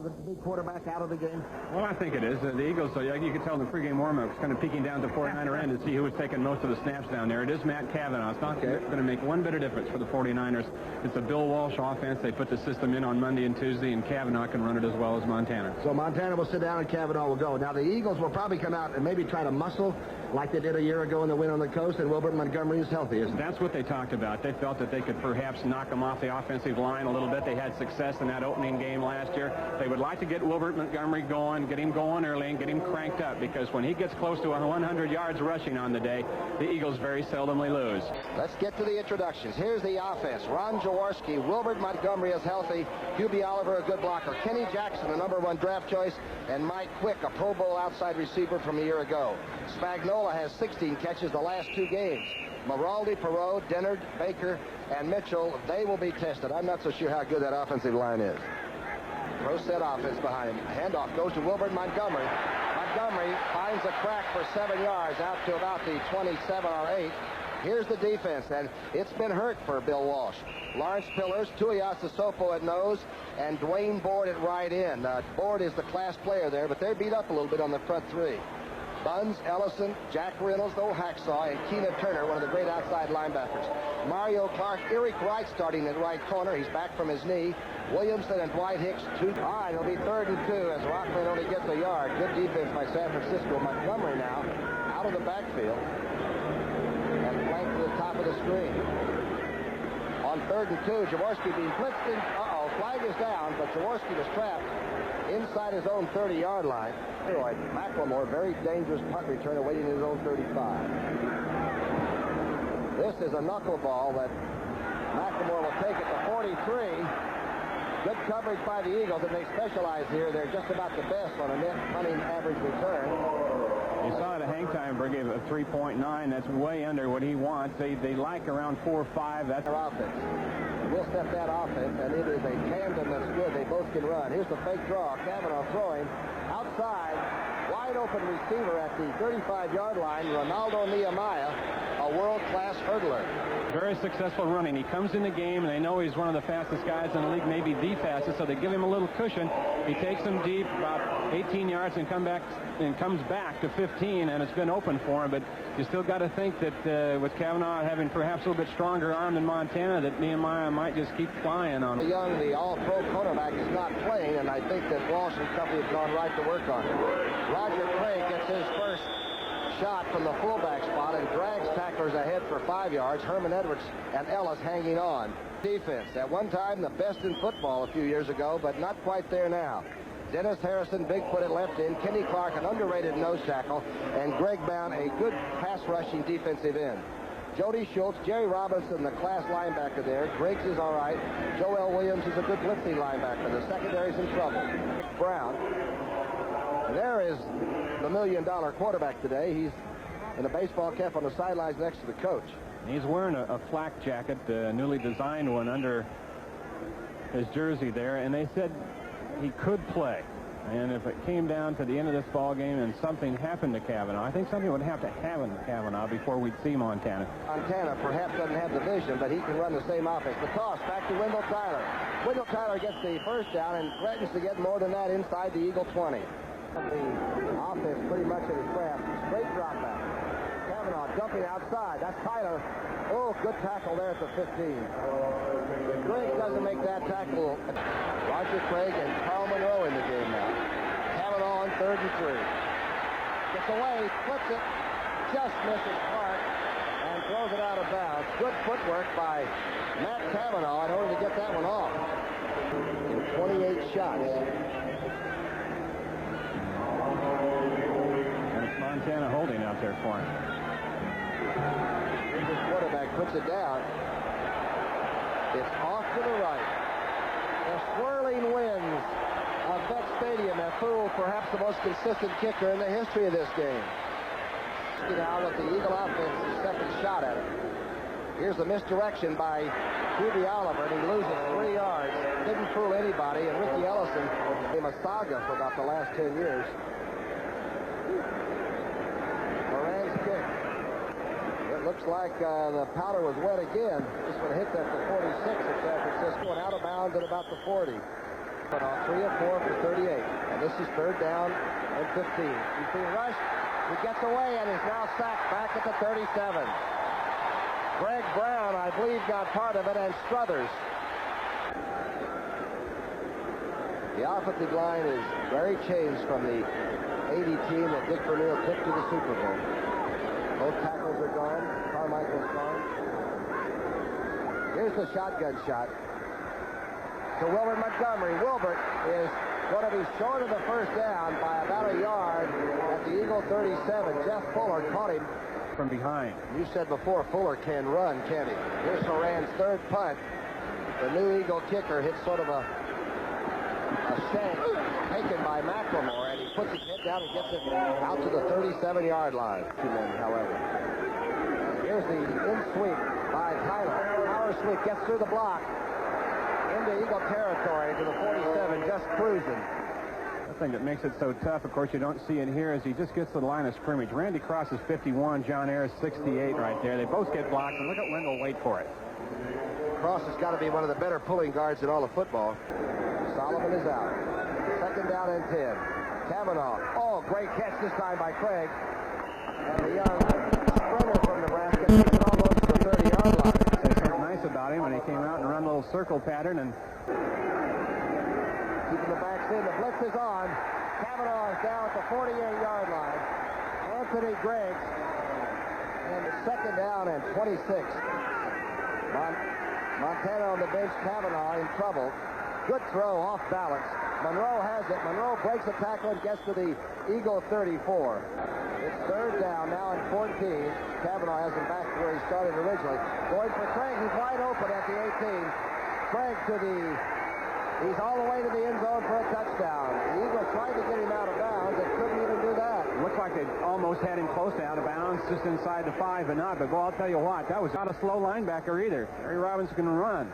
the big quarterback out of the game? Well, I think it is. The Eagles, you could tell in the pregame warm-up, kind of peeking down to 49er end to see who was taking most of the snaps down there. It is Matt Cavanaugh. It's not going to make one bit of difference for the 49ers. It's a Bill Walsh offense. They put the system in on Monday and Tuesday, and Cavanaugh can run it as well as Montana. So Montana will sit down and Cavanaugh will go. Now, the Eagles will probably come out and maybe try to muscle like they did a year ago in the win on the coast, and Wilbert Montgomery is healthy, isn't he? That's what they talked about. They felt that they could perhaps knock him off the offensive line a little bit. They had success in that opening game last year. They would like to get Wilbert Montgomery going, get him going early, and get him cranked up, because when he gets close to 100 yards rushing on the day, the Eagles very seldomly lose. Let's get to the introductions. Here's the offense. Ron Jaworski, Wilbert Montgomery is healthy, Hubie Oliver, a good blocker, Kenny Jackson, the #1 draft choice, and Mike Quick, a Pro Bowl outside receiver from a year ago. Spagnola has 16 catches the last 2 games. Maraldi, Perot, Dennard, Baker, and Mitchell, they will be tested. I'm not so sure how good that offensive line is. Pro set offense behind him. Handoff goes to Wilbert Montgomery. Montgomery finds a crack for 7 yards out to about the 27 or 8. Here's the defense, and it's been hurt for Bill Walsh. Lawrence Pillars, Tuiasa Sopo at nose, and Dwayne Board at right end. Board is the class player there, but they're beat up a little bit on the front 3. Buns, Ellison, Jack Reynolds, the old hacksaw, and Keena Turner, one of the great outside linebackers. Mario Clark, Eric Wright starting at right corner. He's back from his knee. Williamson and Dwight Hicks, 2. All right, it'll be 3rd and 2 as Rockman only gets a yard. Good defense by San Francisco. Montgomery now out of the backfield and flanked to the top of the screen. On 3rd and 2, Jaworski being blitzed in. Flag is down, but Jaworski was trapped inside his own 30-yard line. McLemore, very dangerous punt return awaiting his own 35. This is a knuckleball that McLemore will take it to 43. Good coverage by the Eagles, and they specialize here. They're just about the best on a net punting average return. You saw the hang time for a 3.9. That's way under what he wants. They like around 4 or 5. That's their offense. We'll step that offense, and it is a tandem that's good. They both can run. Here's the fake draw. Cavanaugh throwing outside. Wide open receiver at the 35-yard line. Ronaldo Nehemiah, a world-class hurdler. Very successful running. He comes in the game, and they know he's one of the fastest guys in the league, maybe the fastest, so they give him a little cushion. He takes them deep, about 18 yards, and comes back to 15, and it's been open for him. But you still got to think that with Cavanaugh having perhaps a little bit stronger arm than Montana, that Nehemiah might just keep flying on him. Young, the all-pro cornerback, is not playing, and I think that Walsh and company have gone right to work on him. Roger Craig gets his first shot from the fullback spot and drags tacklers ahead for 5 yards. Herman Edwards and Ellis hanging on. Defense, at one time the best in football a few years ago, but not quite there now. Dennis Harrison, Bigfoot at left end. Kenny Clark, an underrated nose tackle. And Greg Bound, a good pass-rushing defensive end. Jody Schultz, Jerry Robinson, the class linebacker there. Griggs is all right. Joel Williams is a good blitzing linebacker. The secondary's in trouble. Brown. And there is the $1 million quarterback today. He's in a baseball cap on the sidelines next to the coach. He's wearing a flak jacket, a newly designed one under his jersey there, and they said he could play. And if it came down to the end of this ball game and something happened to Cavanaugh, I think something would have to happen to Cavanaugh before we'd see Montana. Montana perhaps doesn't have the vision, but he can run the same offense. The toss back to Wendell Tyler. Wendell Tyler gets the first down and threatens to get more than that inside the Eagle 20. The offense pretty much at his craft. Straight drop back. Cavanaugh dumping outside. That's Tyler. Oh, good tackle there at the 15. Craig doesn't make that tackle. Roger Craig and Carl Monroe in the game now. Cavanaugh on 3rd and 3. Gets away, flips it, just misses Clark, and throws it out of bounds. Good footwork by Matt Cavanaugh in order to get that one off. In 28 shots. And it's Montana holding out there for him. This quarterback puts it down. It's off to the right. The swirling winds of Vet Stadium have fooled perhaps the most consistent kicker in the history of this game. Now with the Eagle offense's second shot at it. Here's the misdirection by Hubie Oliver, and he loses 3 yards. Didn't fool anybody, and Ricky Ellison became a saga for about the last 10 years. Moran's kick. It looks like the powder was wet again. This one hit at the 46 of San Francisco and out of bounds at about the 40. But on 3 of 4 for 38. And this is third down and 15. He's being rushed. He gets away and is now sacked back at the 37. Greg Brown, I believe, got part of it, and Struthers. The offensive line is very changed from the 80 team that Dick Vermeer picked to the Super Bowl. Both tackles are gone. Carmichael's gone. Here's the shotgun shot to Wilbert Montgomery. Wilbert is going to be short of the first down by about a yard at the Eagle 37. Jeff Fuller caught him from behind. You said before Fuller can run, can he? Here's Horan's third punt. The new Eagle kicker hits sort of a shank taken by McLemore, and he puts his head down and gets it out to the 37-yard line. Two men, however. Here's the in sweep by Tyler. Power sweep gets through the block into Eagle territory to the 47, just cruising. The thing that makes it so tough, of course, you don't see it here, is he just gets to the line of scrimmage. Randy Cross is 51, John Ayers 68 right there. They both get blocked, and look at Wendell wait for it. Cross has got to be one of the better pulling guards in all of football. Solomon is out. Second down and 10. Kavanaugh. Oh, great catch this time by Craig. And the young sprinter from Nebraska takes it almost to the 30-yard line. There's something nice about him when he came out and run a little circle pattern and keeping the backs in. The blitz is on. Kavanaugh is down at the 48-yard line. Anthony Griggs. And second down and 26. Montana on the bench. Kavanaugh in trouble. Good throw off balance. Monroe has it. Monroe breaks a tackle and gets to the Eagle 34. It's third down now and 14. Kavanaugh has him back to where he started originally. Going for Craig. He's wide open at the 18. Craig to the... He's all the way to the end zone for a touchdown. The Eagles tried to get him out of bounds and couldn't even do that. Looks like they almost had him close to out of bounds, just inside the 5, but not. But, boy, I'll tell you what, that was not a slow linebacker either. Harry Robbins can run.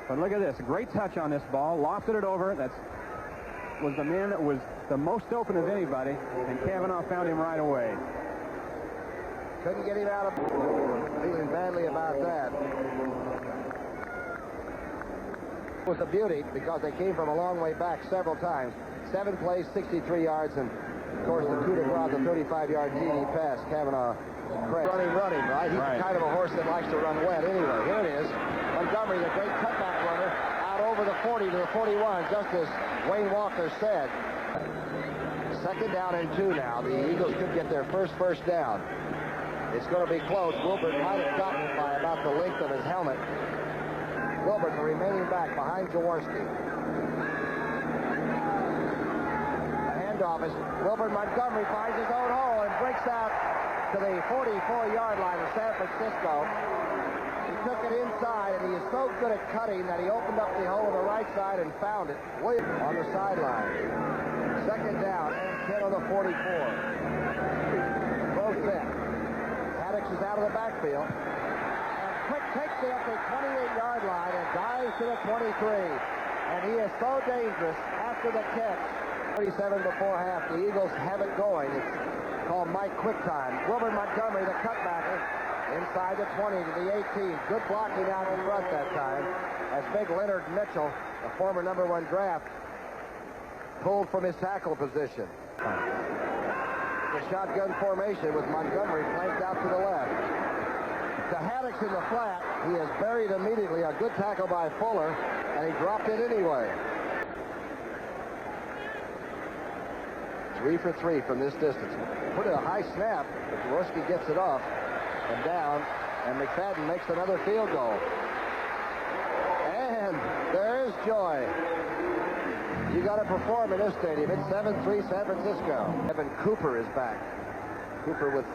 But look at this. Great touch on this ball. Lofted it over. That was the man that was the most open of anybody, and Kavanaugh found him right away. Couldn't get him out of... Feeling badly about that. It was a beauty because they came from a long way back several times. 7 plays, 63 yards, and of course the coup de grace, the 35-yard TD pass. Kavanaugh running, right? He's right. Kind of a horse that likes to run wet anyway. Here it is. Montgomery, the great cutback runner, out over the 40 to the 41, just as Wayne Walker said. Second down and 2 now. The Eagles could get their first down. It's going to be close. Wilbert might have gotten it by about the length of his helmet. Wilbert, the remaining back behind Jaworski. The handoff is Wilbert Montgomery finds his own hole and breaks out to the 44-yard line of San Francisco. He took it inside, and he is so good at cutting that he opened up the hole on the right side and found it. Williams on the sideline. Second down and 10 on the 44. Both set. Haddix is out of the backfield. Quick takes it up the 28-yard line and dives to the 23. And he is so dangerous after the catch. 37 before half. The Eagles have it going. It's called Mike Quick time. Wilbert Montgomery, the cutbacker, inside the 20 to the 18. Good blocking out in front that time. As big Leonard Mitchell, the former #1 draft, pulled from his tackle position. The shotgun formation with Montgomery flanked out to the left. To Haddix in the flat, he is buried immediately. A good tackle by Fuller, and he dropped it anyway. 3 for 3 from this distance. Put it a high snap, but Jaworski gets it off and down, and McFadden makes another field goal. And there's joy. You got to perform in this stadium. It's 7-3 San Francisco. Evan Cooper is back. Cooper with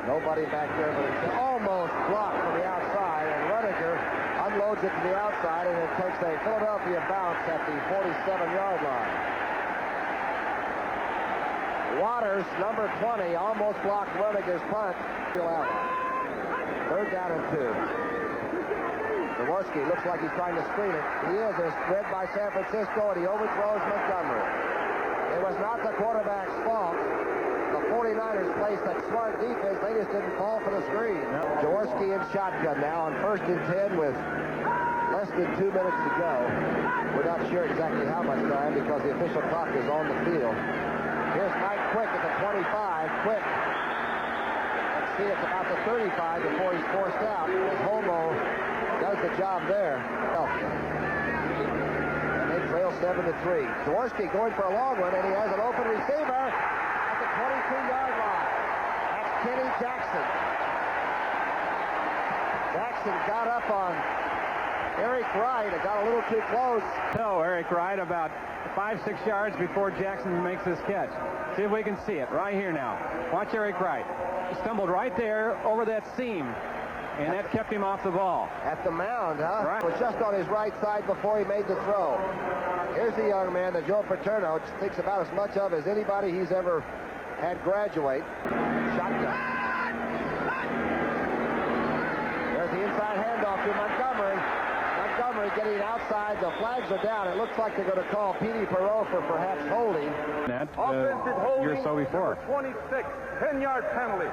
nobody back there, but it's almost blocked from the outside, and Rudiger unloads it to the outside, and it takes a Philadelphia bounce at the 47-yard line. Waters, number 20, almost blocked Rudiger's punt. Third down and 2. Jaworski looks like he's trying to screen it. He is. It's read by San Francisco, and he overthrows Montgomery. It was not the quarterback's fault. The 49ers placed that smart defense. They just didn't fall for the screen. Jaworski in shotgun now on 1st and 10 with less less than 2 minutes to go. We're not sure exactly how much time because the official clock is on the field. Here's Mike Quick at the 25. Quick. Let's see, it's about the 35 before he's forced out. As Homo does the job there. And they trail 7-3. Jaworski going for a long one, and he has an open receiver at the 22-yard line. That's Kenny Jackson. Jackson got up on Eric Wright. It got a little too close. No, Eric Wright about 5-6 yards before Jackson makes his catch. See if we can see it right here now. Watch Eric Wright. He stumbled right there over that seam, and that kept him off the ball. At the mound, huh? Right. Was just on his right side before he made the throw. Here's the young man that Joe Paterno thinks about as much of as anybody he's ever had graduate. Shotgun. There's the inside handoff to Montgomery. Montgomery getting outside. The flags are down. It looks like they're going to call Petey Perot for perhaps holding. That Offensive holding, year or so before. number 26, 10-yard penalty.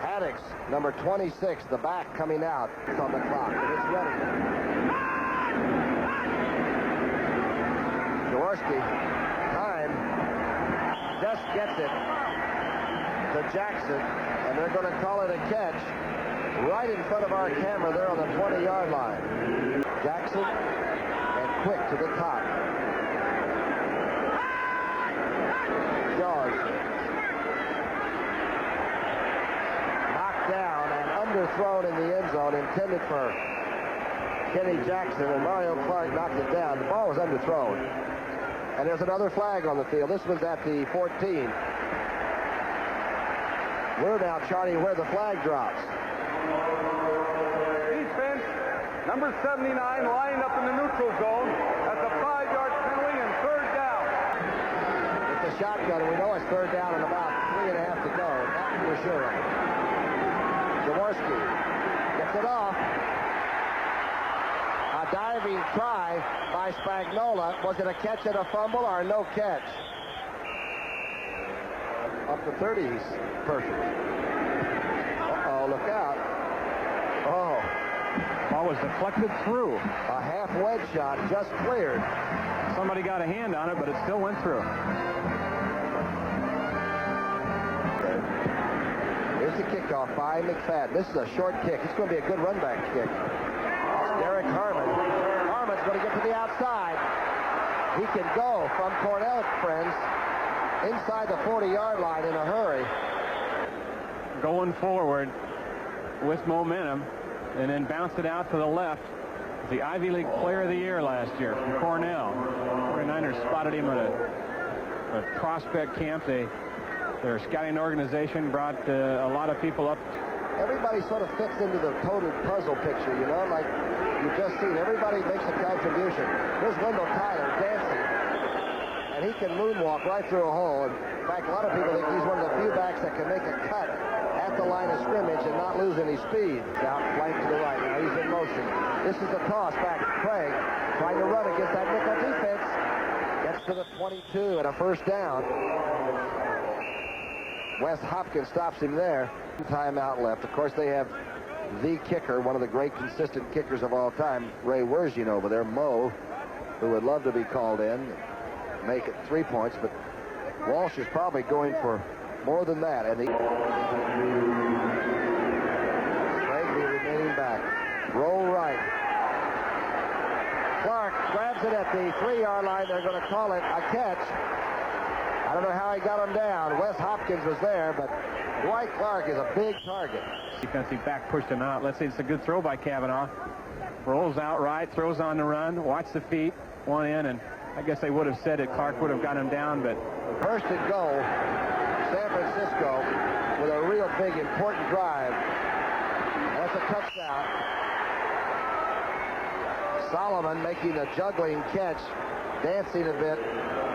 Haddix, number 26, the back coming out. It's on the clock, and it's ready. Jaworski, time, just gets it to Jackson, and they're going to call it a catch right in front of our camera there on the 20-yard line. Jackson and Quick to the top. Jaws. Knocked down and underthrown in the end zone, intended for Kenny Jackson, and Mario Clark knocked it down. The ball was underthrown. And there's another flag on the field. This one's at the 14. We're now charting where the flag drops. Defense, number 79, lined up in the neutral zone. That's a 5-yard penalty and third down. It's a shotgun, and we know it's third down and about 3.5 to go. That for sure. Jaworski gets it off. A diving try by Spagnola. Was it a catch and a fumble or no catch? Up the 30s. Perfect. Uh-oh, look out. Oh. Ball was deflected through. A half wedge shot just cleared. Somebody got a hand on it, but it still went through. Here's the kickoff by McFadden. This is a short kick. It's going to be a good run back kick. Derek Harmon. Harmon's going to get to the outside. He can go from Cornell, friends, inside the 40-yard line in a hurry. Going forward with momentum, and then bounced it out to the left. The Ivy League Player of the Year last year from Cornell. 49ers spotted him at a prospect camp. Their scouting organization brought a lot of people up. Everybody sort of fits into the total puzzle picture, you know, like you've just seen. Everybody makes a contribution. Here's Wendell Tyler dancing, and he can moonwalk right through a hole. In fact, a lot of people think he's one of the few backs that can make a cut at the line of scrimmage and not lose any speed. Out flank to the right. Now he's in motion. This is the toss back to Craig, trying to run against that nickel defense. Gets to the 22 and a first down. Wes Hopkins stops him there. Timeout left. Of course, they have the kicker, one of the great consistent kickers of all time, Ray Wersian over there, Mo, who would love to be called in, make it 3 points, but Walsh is probably going for more than that. And Craig remaining back. Roll right. Clark grabs it at the 3-yard line. They're going to call it a catch. I don't know how he got him down. Wes Hopkins was there, but Dwight Clark is a big target. Defensive back pushed him out. Let's see, it's a good throw by Kavanaugh. Rolls out right, throws on the run, watch the feet, one in, and I guess they would have said it. Clark would have got him down, but First and goal, San Francisco with a real big, important drive. That's a touchdown. Solomon making a juggling catch, dancing a bit,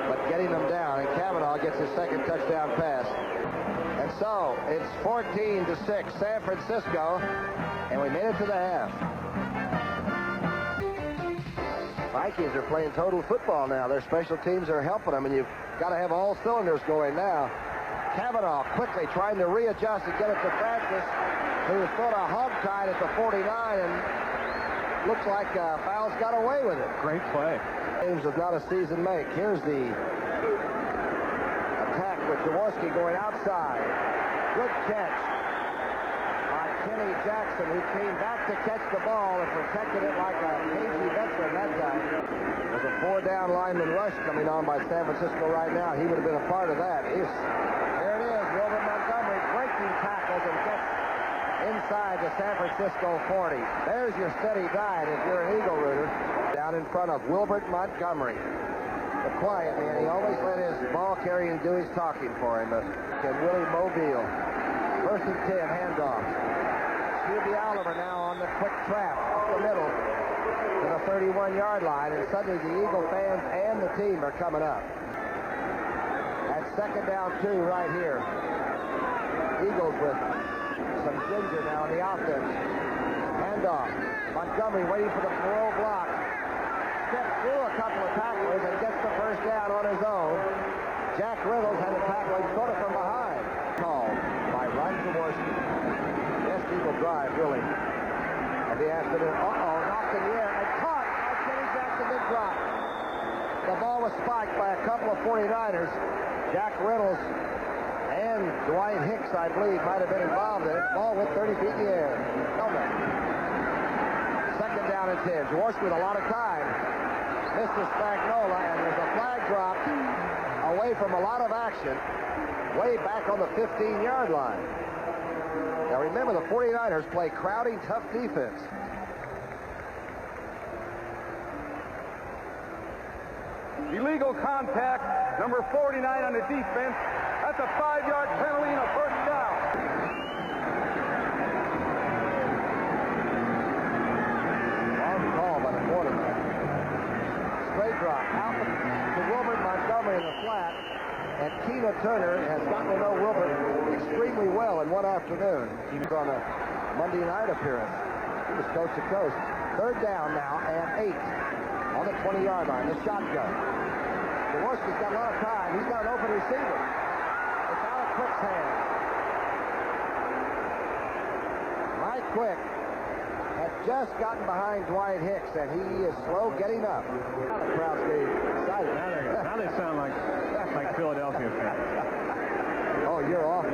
but getting them down, and Kavanaugh gets his second touchdown pass. And so it's 14-6 San Francisco, and we made it to the half. Vikings are playing total football now. Their special teams are helping them, and you've got to have all cylinders going now. Kavanaugh quickly trying to readjust and get it to Francis, who was sort of hog-tied at the 49, and looks like Fowles got away with it. Great play. James is not a season make. Here's the attack with Jaworski going outside. Good catch by Kenny Jackson, who came back to catch the ball and protected it like a cagey veteran that time. There's a 4-down lineman rush coming on by San Francisco right now. He would have been a part of that. There it is. Wilbert Montgomery breaking tackles and gets inside the San Francisco 40. There's your steady dive if you're an Eagle rooter. Down in front of Wilbert Montgomery. The quiet man. He always let his ball carrying do his talking for him. And Willie Mobile. First and 10, handoff. Hubie Oliver now on the quick trap up the middle to the 31-yard line. And suddenly the Eagle fans and the team are coming up. At second down 2 right here. Eagles with some ginger now in the offense. Handoff. Montgomery waiting for the throw block. Steps through a couple of tacklers and gets the first down on his own. Jack Riddles had a tackle sort of from behind. Called by Ron Jaworski. Best Eagle drive, really, of the afternoon. Knocked in the air and caught by Kenny Jackson, then dropped. The ball was spiked by a couple of 49ers. Jack Riddles and Dwight Hicks, I believe, might have been involved in it. Ball went 30 feet in the air. Second down and 10. Jaworski with a lot of time. Mr. Spagnola, and there's a flag drop away from a lot of action, way back on the 15-yard line. Now remember, the 49ers play crowding, tough defense. Illegal contact, number 49 on the defense. That's a 5-yard penalty and a first down. Long call by the quarterback. Straight drop out to Wilbert Montgomery in the flat. And Keena Turner has gotten to know Wilbert extremely well in one afternoon. He was on a Monday night appearance. He was coast to coast. Third down now and 8 on the 20-yard line. The shotgun. Jaworski's got a lot of time. He's got an open receiver. It's out of Quick's hands. Mike Quick has just gotten behind Dwight Hicks, and he is slow getting up. Now the crowd's getting excited. Now they sound like Philadelphia fans. Oh, you're awful. A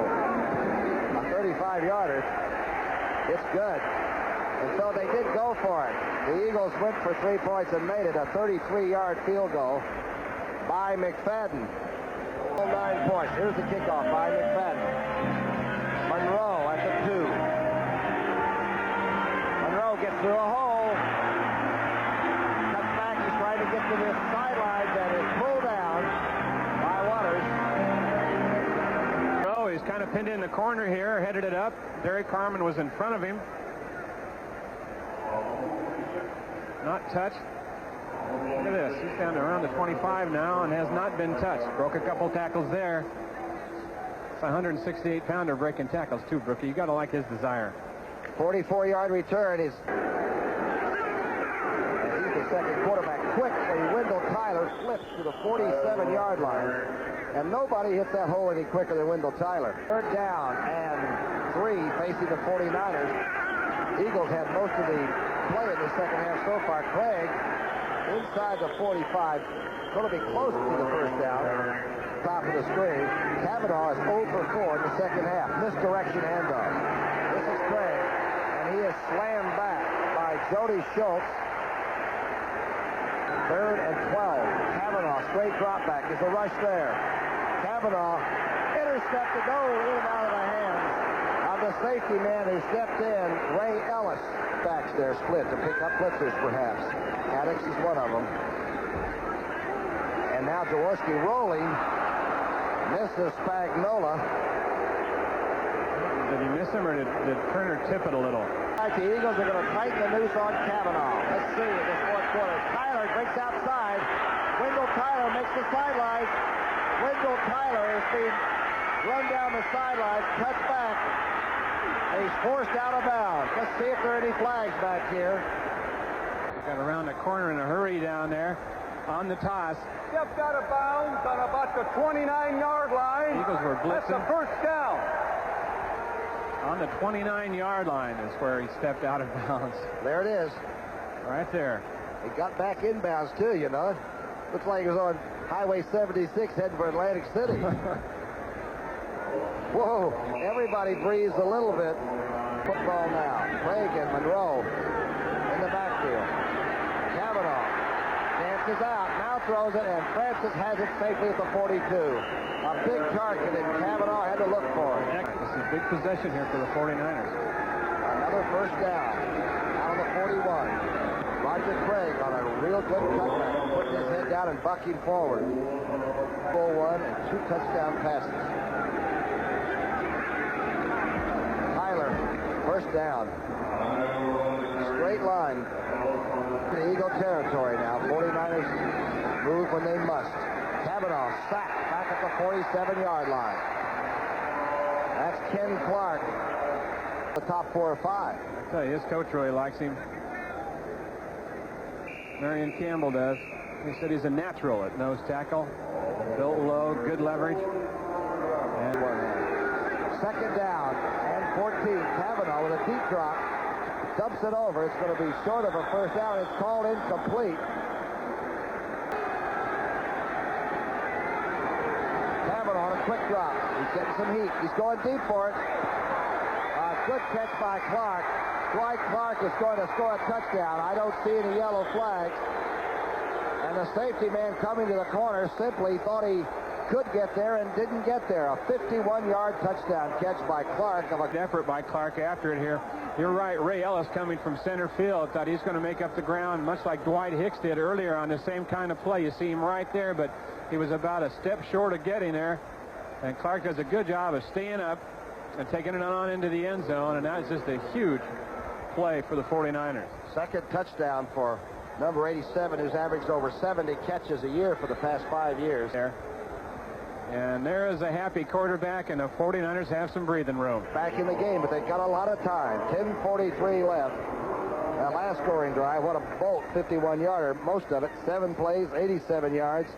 35-yarder. It's good. And so they did go for it. The Eagles went for 3 points and made it a 33-yard field goal by McFadden. 9 points. Here's the kickoff by McFadden. Monroe at the 2. Monroe gets through a hole. Cuts back. He's trying to get to this sideline that is pulled down by Waters. Monroe, he's kind of pinned in the corner here, headed it up. Derek Carmen was in front of him. Not touched. Look at this. He's down to around the 25 now and has not been touched. Broke a couple tackles there. It's a 168-pounder breaking tackles too, Brookie. You got to like his desire. 44-yard return is. And he's the second quarterback. Quickly, Wendell Tyler flips to the 47-yard line. And nobody hits that hole any quicker than Wendell Tyler. Third down and 3 facing the 49ers. Eagles have most of the play in the second half so far. Craig inside the 45, going to be close to the first down. Top of the screen. Kavanaugh is 0 for 4 in the second half. Misdirection handoff. This is Craig, and he is slammed back by Jody Schultz. Third and 12. Kavanaugh, straight drop back. There's a rush there. Kavanaugh intercepted, goal in and out of the hands of the safety man who stepped in, Ray Ellis. Backs there split to pick up blitzers, perhaps. Addix is one of them. And now Jaworski rolling. Misses Spagnola. Did he miss him, or did Turner tip it a little? The Eagles are going to tighten the noose on Kavanaugh. Let's see in this fourth quarter. Tyler breaks outside. Wendell Tyler makes the sidelines. Wendell Tyler is being run down the sidelines, cuts back, and he's forced out of bounds. Let's see if there are any flags back here. Got around the corner in a hurry down there on the toss. Stepped out of bounds on about the 29-yard line. Eagles were blitzing. That's the first down. On the 29-yard line is where he stepped out of bounds. There it is. Right there. He got back inbounds, too, you know. Looks like he was on Highway 76 heading for Atlantic City. Whoa, everybody breathes a little bit. Football now. Craig and Monroe in the backfield. Kavanaugh dances out, now throws it, and Francis has it safely at the 42. A big target, and Kavanaugh had to look for it. This is a big possession here for the 49ers. Another first down. Out of the 41. Roger Craig on a real good cutback, putting his head down and bucking forward. 4-1 and 2 touchdown passes. Tyler, first down. Straight line to Eagle territory now. 49ers move when they must. Kavanaugh sacked back at the 47-yard line. That's Ken Clark, the top 4 or 5. I tell you, his coach really likes him. Marion Campbell does. He said he's a natural at nose tackle. Built low, good leverage. And second down and 14. Kavanaugh with a deep drop. Dumps it over. It's going to be short of a first down. It's called incomplete. Kavanaugh on a quick drop. He's getting some heat. He's going deep for it. Good catch by Clark. Dwight Clark is going to score a touchdown. I don't see any yellow flags. And the safety man coming to the corner simply thought he could get there and didn't get there. A 51-yard touchdown catch by Clark. Of an effort by Clark after it here. You're right, Ray Ellis coming from center field thought he's going to make up the ground much like Dwight Hicks did earlier on the same kind of play. You see him right there, but he was about a step short of getting there. And Clark does a good job of staying up and taking it on into the end zone, and that's just a huge play for the 49ers. Second touchdown for number 87, who's averaged over 70 catches a year for the past 5 years. There. And there is a happy quarterback, and the 49ers have some breathing room. Back in the game, but they've got a lot of time. 10:43 left. That last scoring drive, what a bolt, 51-yarder, most of it, 7 plays, 87 yards,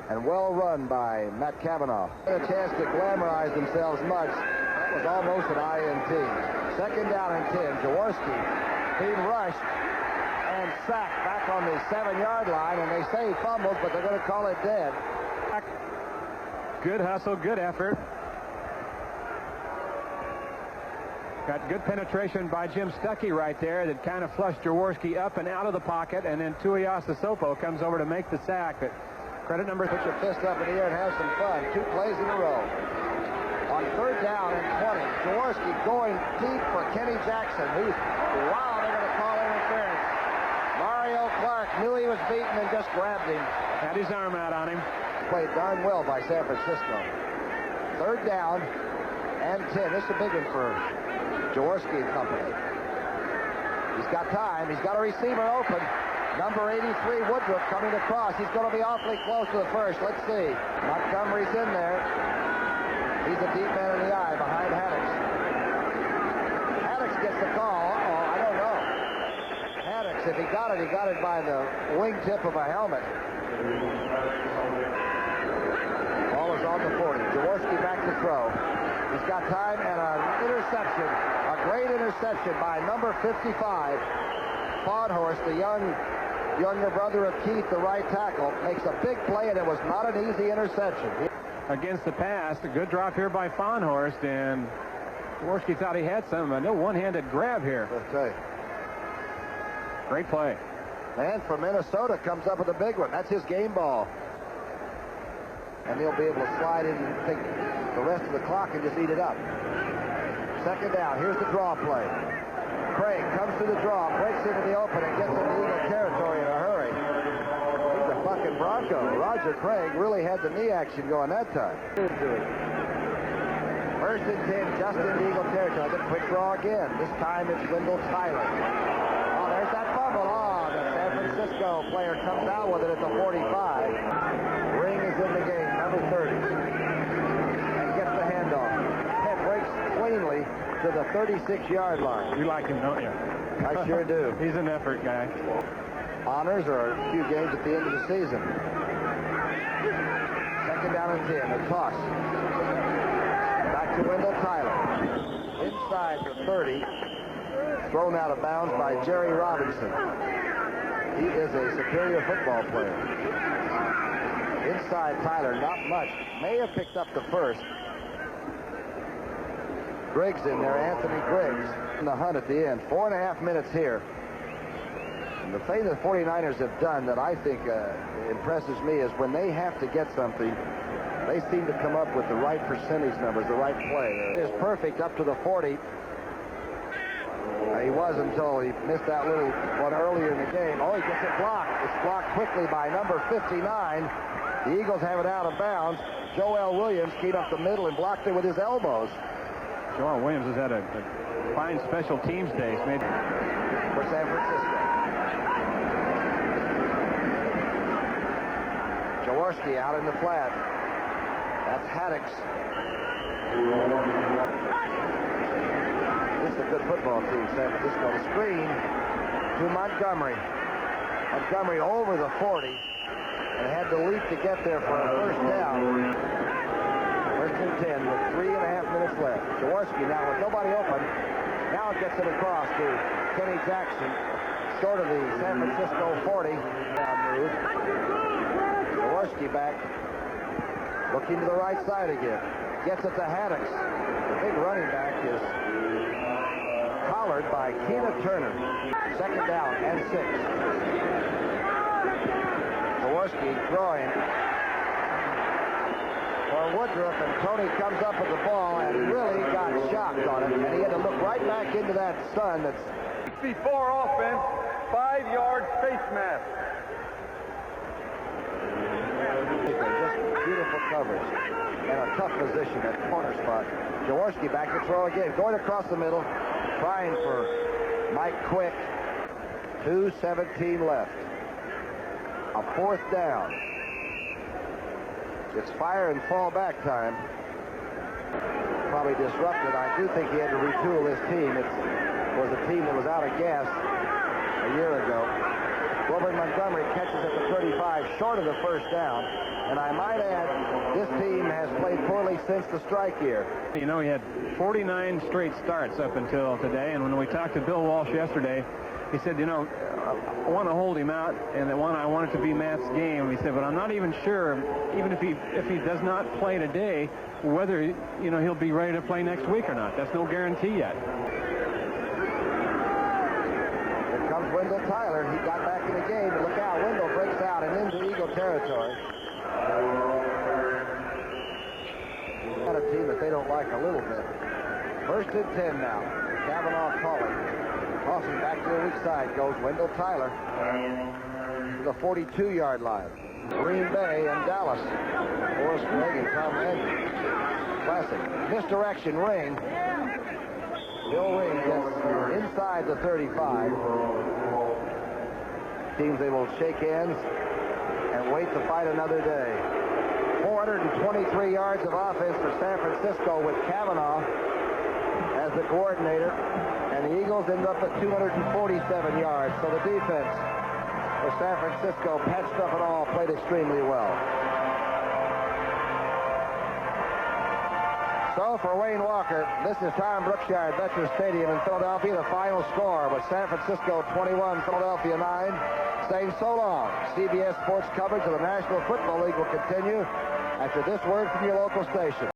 and well run by Matt Kavanaugh. A chance to glamorize themselves much. That was almost an INT. Second down and 10. Jaworski being rushed and sacked back on the 7-yard line, and they say he fumbled, but they're going to call it dead. Good hustle, good effort. Got good penetration by Jim Stuckey right there that kind of flushed Jaworski up and out of the pocket, and then Tuiasa Sopo comes over to make the sack. But credit number... Put your fist up in the air and have some fun. 2 plays in a row. On third down and 20, Jaworski going deep for Kenny Jackson. Wow, they're going to call interference. Mario Clark knew he was beaten and just grabbed him. Had his arm out on him. Played darn well by San Francisco. Third down and 10. This is a big one for Jaworski and company. He's got time. He's got a receiver open. Number 83, Woodruff, coming across. He's going to be awfully close to the first. Let's see. Montgomery's in there. He's a deep man in the eye behind Haddix. Haddix gets the call. Uh-oh, I don't know. Haddix, if he got it by the wingtip of a helmet. Ball is on the 40. Jaworski back to throw. He's got time and an interception. A great interception by number 55. Fodhorst, the younger brother of Keith, the right tackle, makes a big play, and it was not an easy interception. Against the pass, a good drop here by Fodhorst, and Jaworski thought he had some. No one-handed grab here. Okay. Great play. Man from Minnesota comes up with a big one. That's his game ball. And he'll be able to slide in and take the rest of the clock and just eat it up. Second down. Here's the draw play. Craig comes to the draw, breaks into the open, and gets into Eagle territory in a hurry. He's a fucking Bronco. Roger Craig really had the knee action going that time. First and 10, just in Eagle territory. The quick draw again. This time it's Wendell Tyler. Oh, there's that fumble. Oh, the San Francisco player comes out with it at the 45. Ring is in the game, number 30. And gets the handoff. And breaks cleanly to the 36-yard line. You like him, don't you? I sure do. He's an effort guy. Honors are a few games at the end of the season. Second down and 10. A toss. Back to Wendell Tyler. Inside the 30. Thrown out of bounds by Jerry Robinson. He is a superior football player. Inside Tyler, not much. May have picked up the first. Griggs in there, Anthony Griggs in the hunt at the end. 4.5 minutes here. And the thing the 49ers have done that I think impresses me is when they have to get something, they seem to come up with the right percentage numbers, the right play. It is perfect up to the 40. He was until he missed that little one earlier in the game. Oh, he gets it blocked. It's blocked quickly by number 59. The Eagles have it out of bounds. Joel Williams came up the middle and blocked it with his elbows. Joel Williams has had a fine special teams day. He's made for San Francisco. Jaworski out in the flat. That's Haddix. This is a good football team, San Francisco. The screen to Montgomery. Montgomery over the 40 and had to leap to get there for a first down. First and 10 with 3.5 minutes left. Jaworski now with nobody open. Now it gets it across to Kenny Jackson, short of the San Francisco 40. Down move. Jaworski back, looking to the right side again. Gets it to Haddix. The big running back is collared by Keena Turner. Second down and 6. Jaworski throwing for Woodruff, and Tony comes up with the ball and really got shocked on it, and he had to look right back into that sun. That's 64 offense, 5-yard face mask. Just beautiful coverage and a tough position at corner spot. Jaworski back to throw again, going across the middle, trying for Mike Quick. 2:17 left. A fourth down. It's fire and fall back time. Probably disrupted. I do think he had to retool his team. It was a team that was out of gas a year ago. Wilbert Montgomery catches at the 35, short of the first down. And I might add, this team has played poorly since the strike year. You know, he had 49 straight starts up until today, and when we talked to Bill Walsh yesterday, he said, you know, I want to hold him out, and I want it to be Matt's game. He said, but I'm not even sure, even if he does not play today, whether, you know, he'll be ready to play next week or not. That's no guarantee yet. Here comes Wendell Tyler. He got back in the game. Look out, Wendell breaks out and into Eagle territory. Got a team that they don't like a little bit. First and 10 now. Kavanaugh calling. Tossing back to the weak side goes Wendell Tyler to the 42-yard line. Green Bay and Dallas. Forrest Gregg and Tom Landry. Classic. Misdirection ring. Bill Ring gets inside the 35. Teams they will shake hands and wait to fight another day. 423 yards of offense for San Francisco with Kavanaugh as the coordinator. And the Eagles end up at 247 yards. So the defense for San Francisco, patched up and all, played extremely well. So for Wayne Walker, this is Tom Brookshire at Veterans Stadium in Philadelphia. The final score was San Francisco 21, Philadelphia 9. Saying so long. CBS Sports coverage of the National Football League will continue after this word from your local station.